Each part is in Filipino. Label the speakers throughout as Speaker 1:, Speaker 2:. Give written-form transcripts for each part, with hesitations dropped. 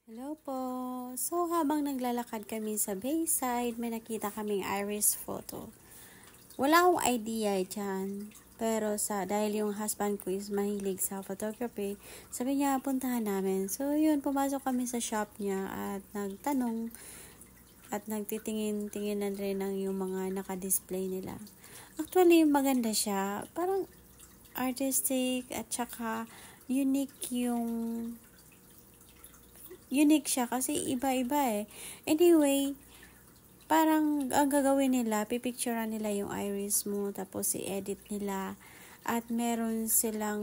Speaker 1: Hello po. So, habang naglalakad kami sa Bayside, may nakita kaming iris photo. Wala akong idea dyan. Pero dahil yung husband ko is mahilig sa photography, sabi niya, puntahan namin. So, yun, pumasok kami sa shop niya at nagtanong at nagtitingin-tingin na rin ng yung mga naka-display nila. Actually, maganda siya. Parang artistic at saka unique siya kasi iba-iba eh. Anyway, parang ang gagawin nila, pipicturean nila yung iris mo, tapos i-edit nila. At meron silang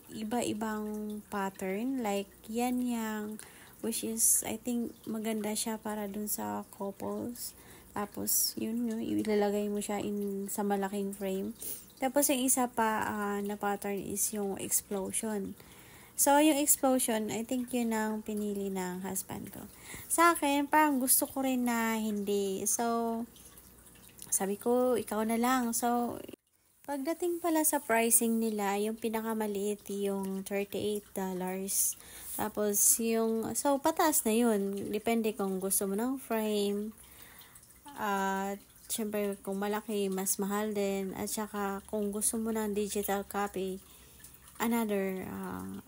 Speaker 1: iba-ibang pattern, like yan yang, which is, I think, maganda siya para dun sa couples. Tapos, yun, ilalagay mo siya sa malaking frame. Tapos, yung isa pa na pattern is yung explosion. So, yung explosion, I think yun ang pinili ng husband ko. Sa akin, parang gusto ko rin na hindi. So, sabi ko, ikaw na lang. So, pagdating pala sa pricing nila, yung pinakamaliit yung $38. Tapos, so, pataas na yun. Depende kung gusto mo ng frame. At, syempre, kung malaki, mas mahal din. At saka, kung gusto mo ng digital copy, another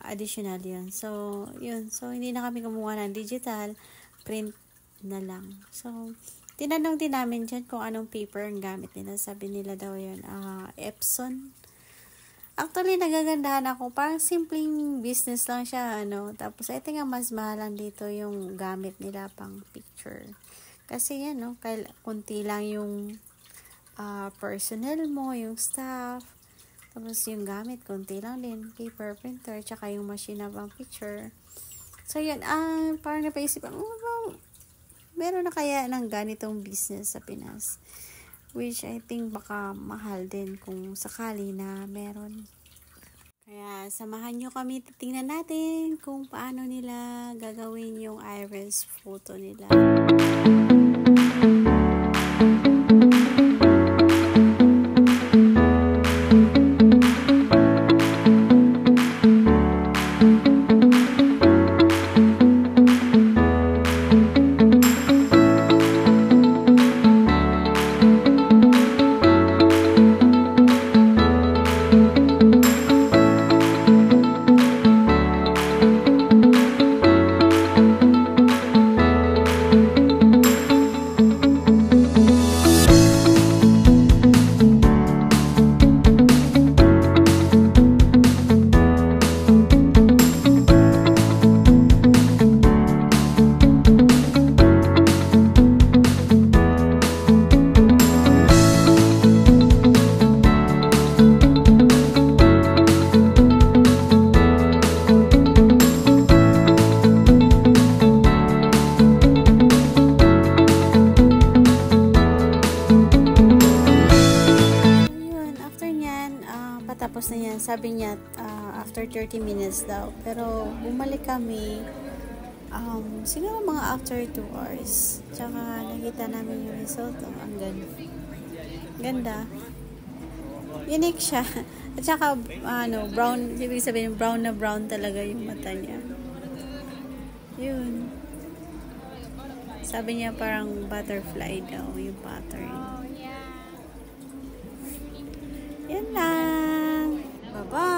Speaker 1: additional yun. So, yun. So, hindi na kami kumuha ng digital, print na lang. So, tinanong din namin dyan kung anong paper ang gamit nila. Sabi nila daw yun, Epson. Actually, nagagandahan ako. Parang simpleng business lang siya, Tapos, I think ang mas mahalan dito yung gamit nila pang picture. Kasi yan, kunti lang yung personnel mo, yung staff. Tapos yung gamit, konti lang din. Paper, printer, tsaka yung machine na pang picture. So yun, parang napaisip ako, meron na kaya ng ganitong business sa Pinas? Which I think baka mahal din kung sakali na meron. Kaya samahan nyo kami, titingnan natin kung paano nila gagawin yung iris photo nila. Patapos na yan, sabi niya after 30 minutes daw, pero bumalik kami siguro mga after 2 hours, tsaka nakita namin yung result. Ang ganda, unique siya. At saka brown, ibig sabihin brown na brown talaga yung mata niya. Yun, sabi niya parang butterfly daw yung pattern. Yan lang. Bye-bye.